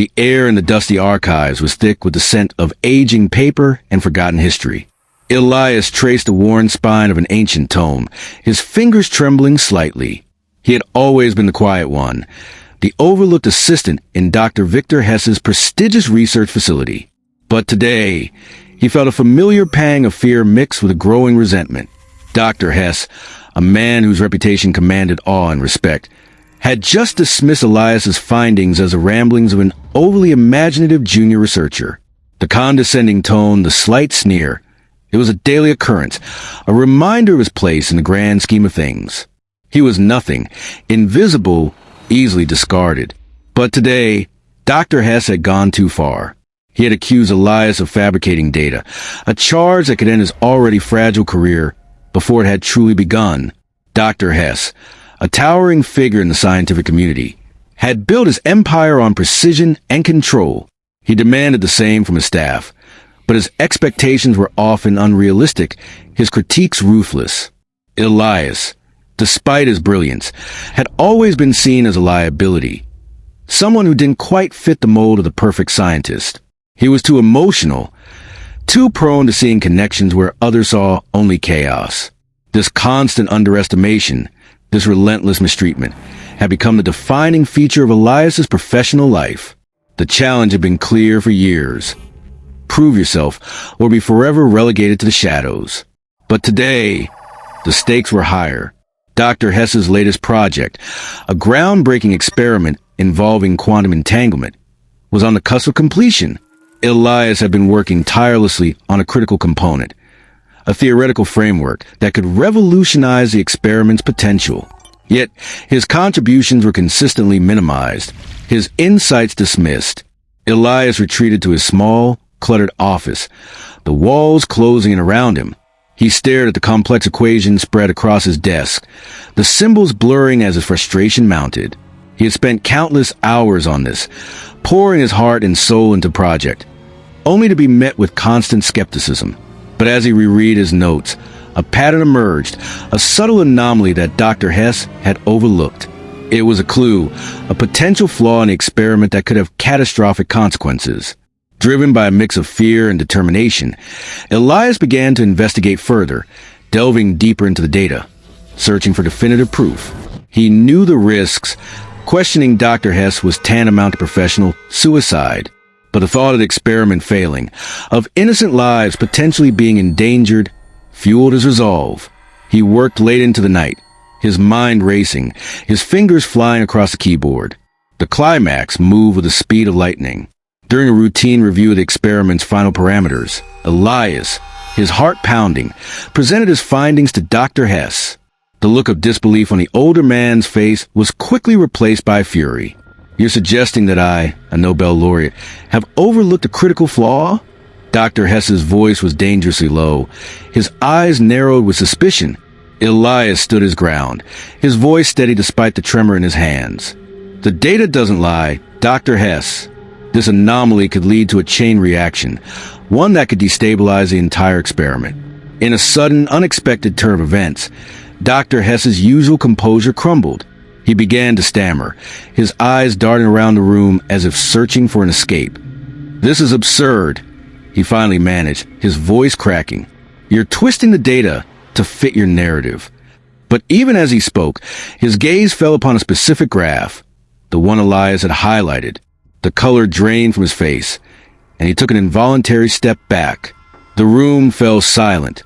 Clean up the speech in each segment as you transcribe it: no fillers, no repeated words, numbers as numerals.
The air in the dusty archives was thick with the scent of aging paper and forgotten history. Elias traced the worn spine of an ancient tome, his fingers trembling slightly. He had always been the quiet one, the overlooked assistant in Dr. Viktor Hess's prestigious research facility. But today, he felt a familiar pang of fear mixed with a growing resentment. Dr. Hess, a man whose reputation commanded awe and respect, had just dismissed Elias's findings as the ramblings of an overly imaginative junior researcher. The condescending tone, the slight sneer, it was a daily occurrence, a reminder of his place in the grand scheme of things. He was nothing, invisible, easily discarded. But today, Dr. Hess had gone too far. He had accused Elias of fabricating data, a charge that could end his already fragile career before it had truly begun. Dr. Hess, a towering figure in the scientific community, had built his empire on precision and control. He demanded the same from his staff, but his expectations were often unrealistic, his critiques ruthless. Elias, despite his brilliance, had always been seen as a liability, someone who didn't quite fit the mold of the perfect scientist. He was too emotional, too prone to seeing connections where others saw only chaos. This constant underestimation, this relentless mistreatment, had become the defining feature of Elias's professional life. The challenge had been clear for years. Prove yourself, or be forever relegated to the shadows. But today, the stakes were higher. Dr. Hess's latest project, a groundbreaking experiment involving quantum entanglement, was on the cusp of completion. Elias had been working tirelessly on a critical component, a theoretical framework that could revolutionize the experiment's potential. Yet, his contributions were consistently minimized, his insights dismissed. Elias retreated to his small, cluttered office, the walls closing in around him. He stared at the complex equations spread across his desk, the symbols blurring as his frustration mounted. He had spent countless hours on this, pouring his heart and soul into the project, only to be met with constant skepticism. But as he reread his notes, a pattern emerged, a subtle anomaly that Dr. Hess had overlooked. It was a clue, a potential flaw in the experiment that could have catastrophic consequences. Driven by a mix of fear and determination, Elias began to investigate further, delving deeper into the data, searching for definitive proof. He knew the risks. Questioning Dr. Hess was tantamount to professional suicide. But the thought of the experiment failing, of innocent lives potentially being endangered, fueled his resolve. He worked late into the night, his mind racing, his fingers flying across the keyboard. The climax moved with the speed of lightning. During a routine review of the experiment's final parameters, Elias, his heart pounding, presented his findings to Dr. Hess. The look of disbelief on the older man's face was quickly replaced by fury. You're suggesting that I, a Nobel laureate, have overlooked a critical flaw? Dr. Hess's voice was dangerously low. His eyes narrowed with suspicion. Elias stood his ground, his voice steady despite the tremor in his hands. The data doesn't lie, Dr. Hess. This anomaly could lead to a chain reaction, one that could destabilize the entire experiment. In a sudden, unexpected turn of events, Dr. Hess's usual composure crumbled. He began to stammer, his eyes darting around the room as if searching for an escape. "This is absurd," he finally managed, his voice cracking. "You're twisting the data to fit your narrative." But even as he spoke, his gaze fell upon a specific graph, the one Elias had highlighted. The color drained from his face, and he took an involuntary step back. The room fell silent,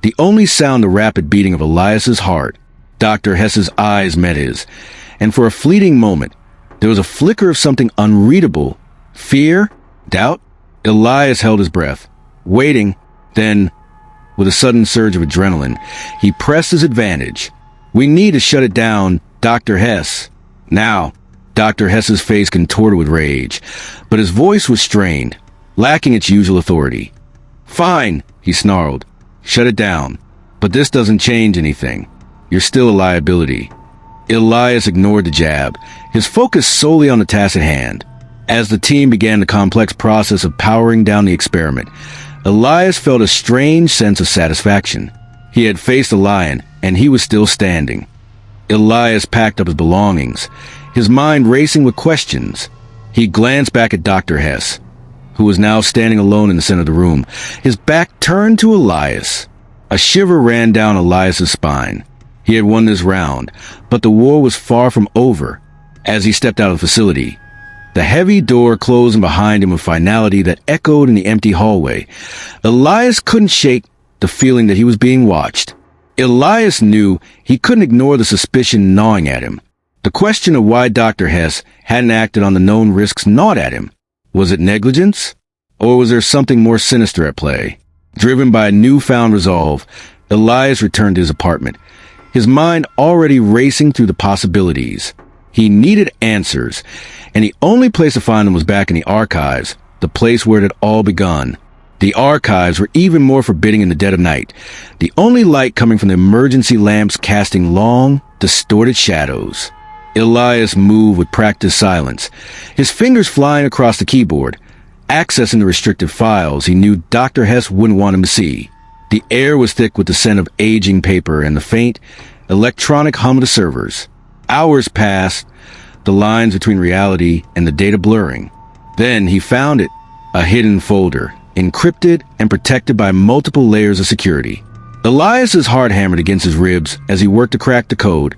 the only sound the rapid beating of Elias's heart. Dr. Hess's eyes met his, and for a fleeting moment, there was a flicker of something unreadable. Fear? Doubt? Elias held his breath, waiting. Then, with a sudden surge of adrenaline, he pressed his advantage. "We need to shut it down, Dr. Hess. Now." Dr. Hess's face contorted with rage, but his voice was strained, lacking its usual authority. "Fine," he snarled. "Shut it down. But this doesn't change anything. You're still a liability." Elias ignored the jab, his focus solely on the task at hand. As the team began the complex process of powering down the experiment, Elias felt a strange sense of satisfaction. He had faced a lion, and he was still standing. Elias packed up his belongings, his mind racing with questions. He glanced back at Dr. Hess, who was now standing alone in the center of the room, his back turned to Elias. A shiver ran down Elias's spine. He had won this round, but the war was far from over. As he stepped out of the facility, the heavy door closing behind him with finality that echoed in the empty hallway, Elias couldn't shake the feeling that he was being watched. Elias knew he couldn't ignore the suspicion gnawing at him. The question of why Dr. Hess hadn't acted on the known risks gnawed at him. Was it negligence? Or was there something more sinister at play? Driven by a newfound resolve, Elias returned to his apartment, his mind already racing through the possibilities. He needed answers, and the only place to find them was back in the archives, the place where it had all begun. The archives were even more forbidding in the dead of night, the only light coming from the emergency lamps casting long, distorted shadows. Elias moved with practiced silence, his fingers flying across the keyboard, accessing the restricted files he knew Dr. Hess wouldn't want him to see. The air was thick with the scent of aging paper and the faint, electronic hum of the servers. Hours passed, the lines between reality and the data blurring. Then he found it, a hidden folder, encrypted and protected by multiple layers of security. Elias's heart hammered against his ribs as he worked to crack the code,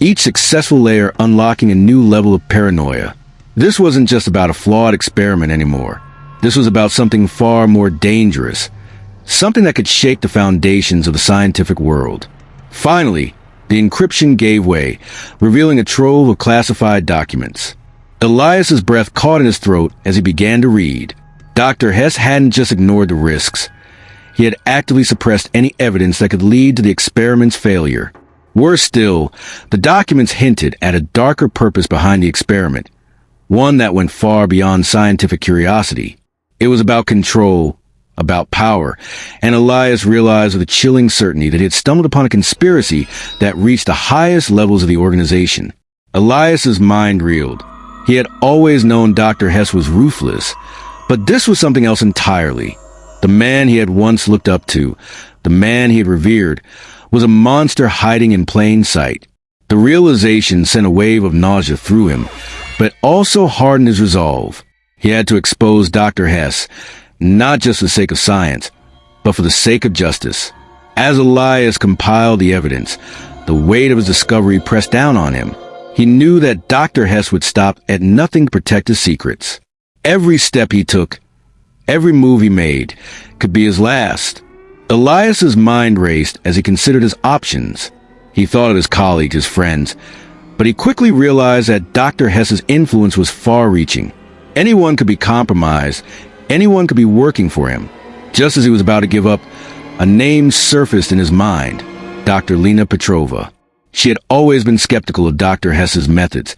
each successful layer unlocking a new level of paranoia. This wasn't just about a flawed experiment anymore. This was about something far more dangerous, something that could shake the foundations of the scientific world. Finally, the encryption gave way, revealing a trove of classified documents. Elias's breath caught in his throat as he began to read. Dr. Hess hadn't just ignored the risks. He had actively suppressed any evidence that could lead to the experiment's failure. Worse still, the documents hinted at a darker purpose behind the experiment, one that went far beyond scientific curiosity. It was about control, about power, and Elias realized with a chilling certainty that he had stumbled upon a conspiracy that reached the highest levels of the organization. Elias's mind reeled. He had always known Dr. Hess was ruthless, but this was something else entirely. The man he had once looked up to, the man he had revered, was a monster hiding in plain sight. The realization sent a wave of nausea through him, but also hardened his resolve. He had to expose Dr. Hess, not just for the sake of science, but for the sake of justice. As Elias compiled the evidence, the weight of his discovery pressed down on him. He knew that Dr. Hess would stop at nothing to protect his secrets. Every step he took, every move he made, could be his last. Elias's mind raced as he considered his options. He thought of his colleagues, his friends, but he quickly realized that Dr. Hess's influence was far-reaching. Anyone could be compromised, anyone could be working for him. Just as he was about to give up, a name surfaced in his mind, Dr. Lena Petrova. She had always been skeptical of Dr. Hess's methods,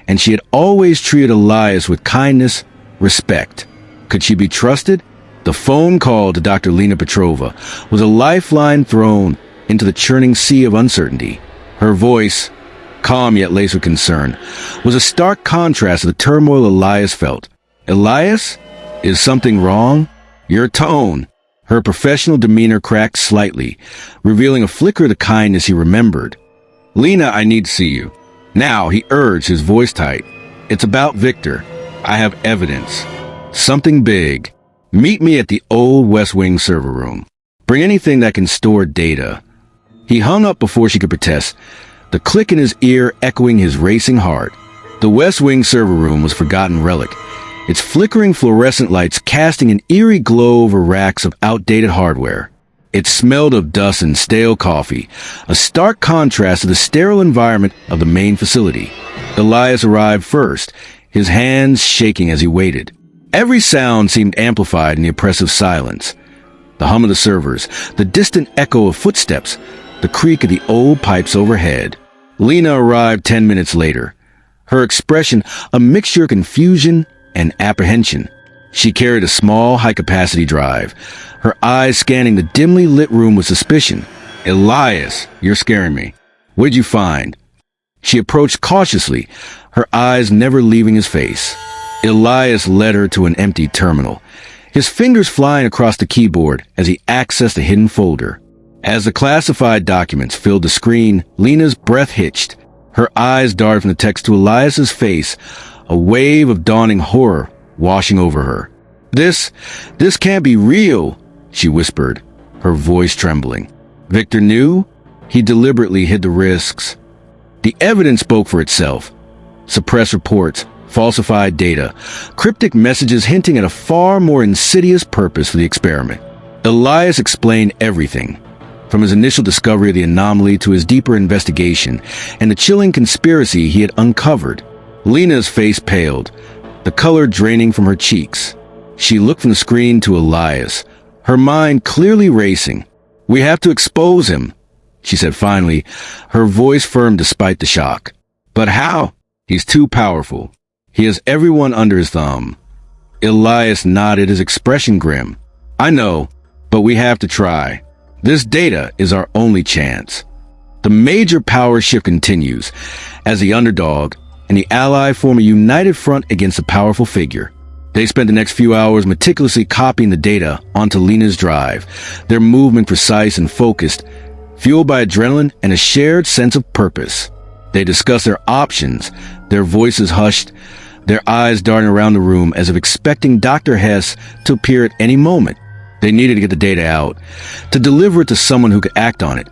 and she had always treated Elias with kindness, respect. Could she be trusted? The phone call to Dr. Lena Petrova was a lifeline thrown into the churning sea of uncertainty. Her voice, calm yet laced with concern, was a stark contrast to the turmoil Elias felt. Elias? Is something wrong? Your tone. Her professional demeanor cracked slightly, revealing a flicker of the kindness he remembered. Lena, I need to see you. Now, he urged, his voice tight. It's about Viktor. I have evidence. Something big. Meet me at the old West Wing server room. Bring anything that can store data. He hung up before she could protest, the click in his ear echoing his racing heart. The West Wing server room was a forgotten relic, its flickering fluorescent lights casting an eerie glow over racks of outdated hardware. It smelled of dust and stale coffee, a stark contrast to the sterile environment of the main facility. Elias arrived first, his hands shaking as he waited. Every sound seemed amplified in the oppressive silence. The hum of the servers, the distant echo of footsteps, the creak of the old pipes overhead. Lena arrived 10 minutes later, her expression a mixture of confusion and apprehension. She carried a small, high-capacity drive, her eyes scanning the dimly lit room with suspicion. Elias, you're scaring me. What did you find? She approached cautiously, her eyes never leaving his face. Elias led her to an empty terminal, his fingers flying across the keyboard as he accessed a hidden folder. As the classified documents filled the screen, Lena's breath hitched. Her eyes darted from the text to Elias's face, a wave of dawning horror washing over her. This can't be real," she whispered, her voice trembling. Viktor knew. He deliberately hid the risks. The evidence spoke for itself. Suppressed reports, falsified data, cryptic messages hinting at a far more insidious purpose for the experiment. Elias explained everything, from his initial discovery of the anomaly to his deeper investigation and the chilling conspiracy he had uncovered. Lena's face paled, the color draining from her cheeks. She looked from the screen to Elias, her mind clearly racing. "We have to expose him," she said finally, her voice firm despite the shock. "But how? He's too powerful. He has everyone under his thumb." Elias nodded, his expression grim. "I know, but we have to try. This data is our only chance." The major power shift continues as the Underdog and the Ally form a united front against a powerful figure. They spent the next few hours meticulously copying the data onto Lena's drive, their movement precise and focused, fueled by adrenaline and a shared sense of purpose. They discussed their options, their voices hushed, their eyes darting around the room as if expecting Dr. Hess to appear at any moment. They needed to get the data out, to deliver it to someone who could act on it,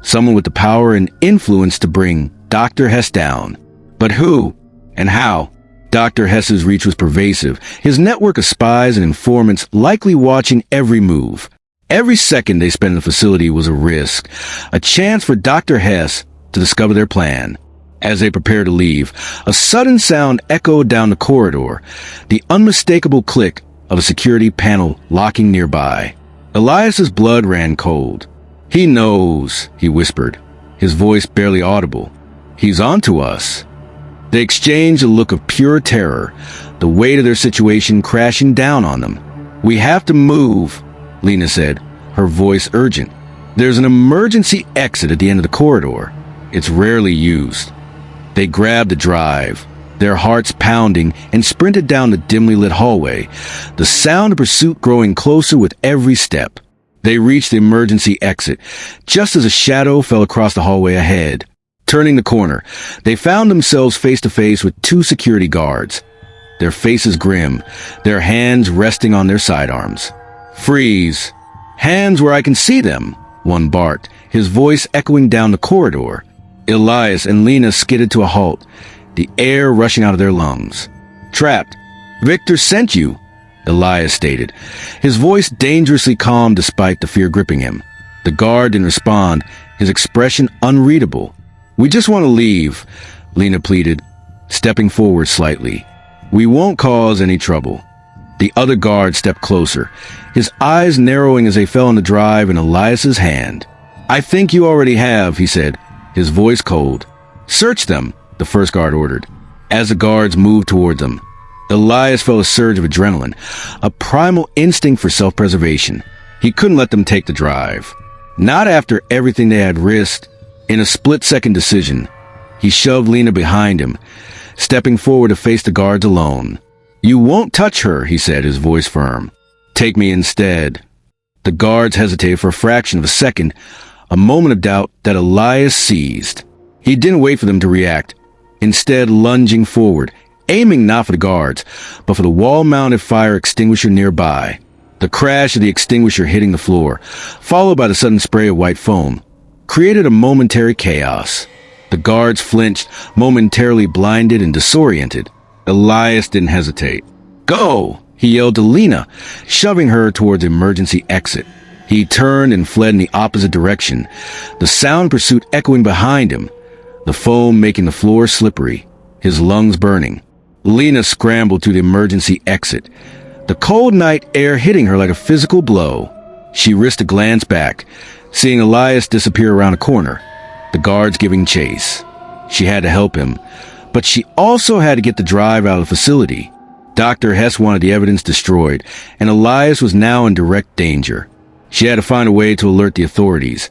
someone with the power and influence to bring Dr. Hess down. But who and how? Dr. Hess's reach was pervasive, his network of spies and informants likely watching every move. Every second they spent in the facility was a risk, a chance for Dr. Hess to discover their plan. As they prepared to leave, a sudden sound echoed down the corridor, the unmistakable click of a security panel locking nearby. Elias's blood ran cold. "He knows," he whispered, his voice barely audible. "He's onto us." They exchanged a look of pure terror, the weight of their situation crashing down on them. "We have to move," Lena said, her voice urgent. "There's an emergency exit at the end of the corridor. It's rarely used." They grabbed the drive, their hearts pounding, and sprinted down the dimly lit hallway, the sound of pursuit growing closer with every step. They reached the emergency exit, just as a shadow fell across the hallway ahead. Turning the corner, they found themselves face to face with two security guards, their faces grim, their hands resting on their sidearms. "Freeze! Hands where I can see them!" one barked, his voice echoing down the corridor. Elias and Lena skidded to a halt, the air rushing out of their lungs. "Trapped. Viktor sent you," Elias stated, his voice dangerously calm despite the fear gripping him. The guard didn't respond, his expression unreadable. "We just want to leave," Lena pleaded, stepping forward slightly. "We won't cause any trouble." The other guard stepped closer, his eyes narrowing as they fell on the drive in Elias's hand. "I think you already have," he said, his voice cold. "Search them," the first guard ordered. As the guards moved toward them, Elias felt a surge of adrenaline, a primal instinct for self-preservation. He couldn't let them take the drive. Not after everything they had risked. In a split-second decision, he shoved Lena behind him, stepping forward to face the guards alone. "You won't touch her," he said, his voice firm. "Take me instead." The guards hesitated for a fraction of a second, a moment of doubt that Elias seized. He didn't wait for them to react, instead lunging forward, aiming not for the guards, but for the wall-mounted fire extinguisher nearby. The crash of the extinguisher hitting the floor, followed by the sudden spray of white foam, created a momentary chaos. The guards flinched, momentarily blinded and disoriented. Elias didn't hesitate. "Go!" he yelled to Lena, shoving her towards the emergency exit. He turned and fled in the opposite direction, the sound pursuit echoing behind him, the foam making the floor slippery, his lungs burning. Lena scrambled to the emergency exit, the cold night air hitting her like a physical blow. She risked a glance back, seeing Elias disappear around a corner, the guards giving chase. She had to help him, but she also had to get the drive out of the facility. Dr. Hess wanted the evidence destroyed, and Elias was now in direct danger. She had to find a way to alert the authorities,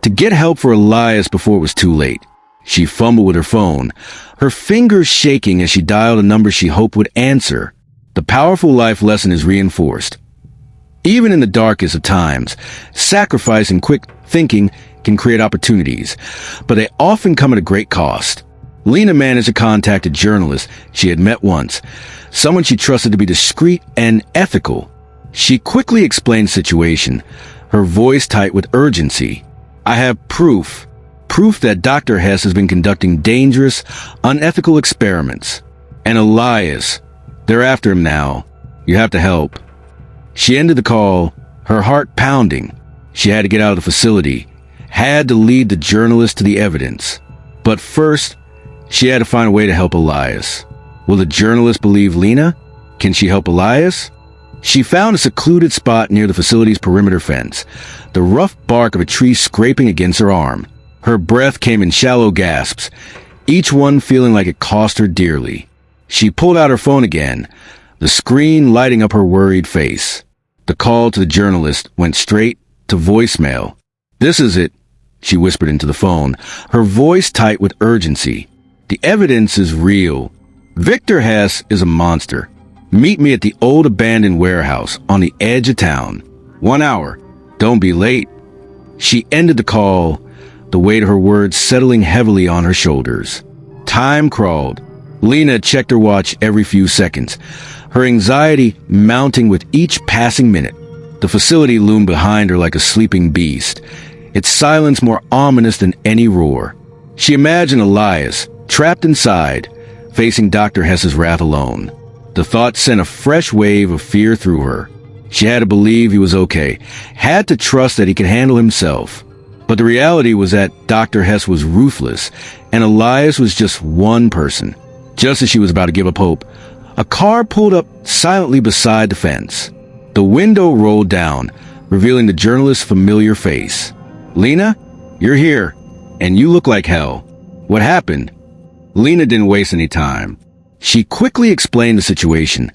to get help for Elias before it was too late. She fumbled with her phone, her fingers shaking as she dialed a number she hoped would answer. The powerful life lesson is reinforced. Even in the darkest of times, sacrifice and quick thinking can create opportunities, but they often come at a great cost. Lena managed to contact a journalist she had met once, someone she trusted to be discreet and ethical. She quickly explained the situation, her voice tight with urgency. "I have proof that Dr. Hess has been conducting dangerous, unethical experiments. And Elias, they're after him now. You have to help." She ended the call, her heart pounding. She had to get out of the facility, had to lead the journalist to the evidence. But first, she had to find a way to help Elias. Will the journalist believe Lena? Can she help Elias? She found a secluded spot near the facility's perimeter fence, the rough bark of a tree scraping against her arm. Her breath came in shallow gasps, each one feeling like it cost her dearly. She pulled out her phone again, the screen lighting up her worried face. The call to the journalist went straight to voicemail. "This is it," she whispered into the phone, her voice tight with urgency. "The evidence is real. Viktor Hess is a monster. Meet me at the old abandoned warehouse on the edge of town. 1 hour. Don't be late." She ended the call, the weight of her words settling heavily on her shoulders. Time crawled. Lena checked her watch every few seconds, her anxiety mounting with each passing minute. The facility loomed behind her like a sleeping beast, its silence more ominous than any roar. She imagined Elias, trapped inside, facing Dr. Hess's wrath alone. The thought sent a fresh wave of fear through her. She had to believe he was okay, had to trust that he could handle himself. But the reality was that Dr. Hess was ruthless, and Elias was just one person. Just as she was about to give up hope, a car pulled up silently beside the fence. The window rolled down, revealing the journalist's familiar face. "Lena, you're here, and you look like hell. What happened?" Lena didn't waste any time. She quickly explained the situation,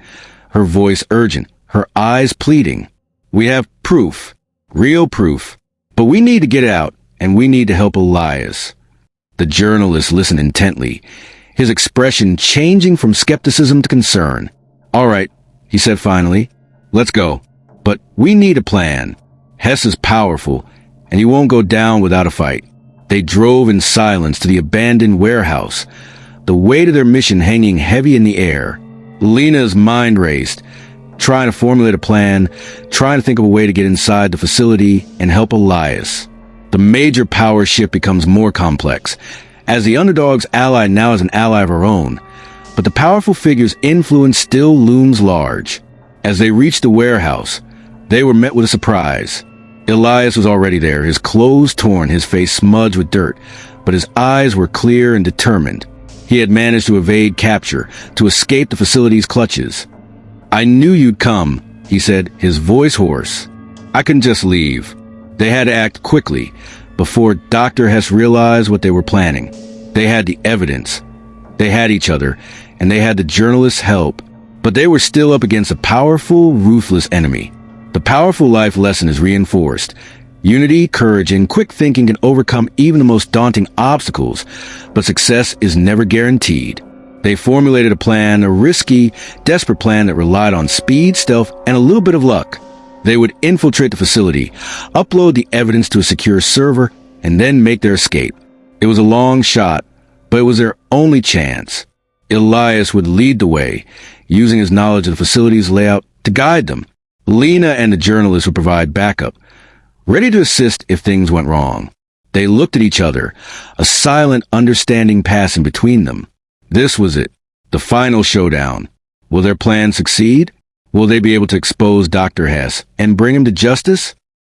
her voice urgent, her eyes pleading. "We have proof, real proof, but we need to get out, and we need to help Elias." The journalist listened intently, his expression changing from skepticism to concern. "All right," he said finally, "let's go. But we need a plan. Hess is powerful, and he won't go down without a fight." They drove in silence to the abandoned warehouse, the weight of their mission hanging heavy in the air. Lena's mind raced, trying to formulate a plan, trying to think of a way to get inside the facility and help Elias. The major power shift becomes more complex, as the Underdog's ally now is an ally of her own. But the powerful figure's influence still looms large. As they reached the warehouse, they were met with a surprise. Elias was already there, his clothes torn, his face smudged with dirt, but his eyes were clear and determined. He had managed to evade capture, to escape the facility's clutches. "I knew you'd come," he said, his voice hoarse. "I couldn't just leave." They had to act quickly, before Dr. Hess realized what they were planning. They had the evidence. They had each other, and they had the journalist's help. But they were still up against a powerful, ruthless enemy. The powerful life lesson is reinforced. Unity, courage, and quick thinking can overcome even the most daunting obstacles, but success is never guaranteed. They formulated a plan, a risky, desperate plan that relied on speed, stealth, and a little bit of luck. They would infiltrate the facility, upload the evidence to a secure server, and then make their escape. It was a long shot, but it was their only chance. Elias would lead the way, using his knowledge of the facility's layout to guide them. Lena and the journalist would provide backup, ready to assist if things went wrong. They looked at each other, a silent understanding passing between them. This was it, the final showdown. Will their plan succeed? Will they be able to expose Dr. Hess and bring him to justice?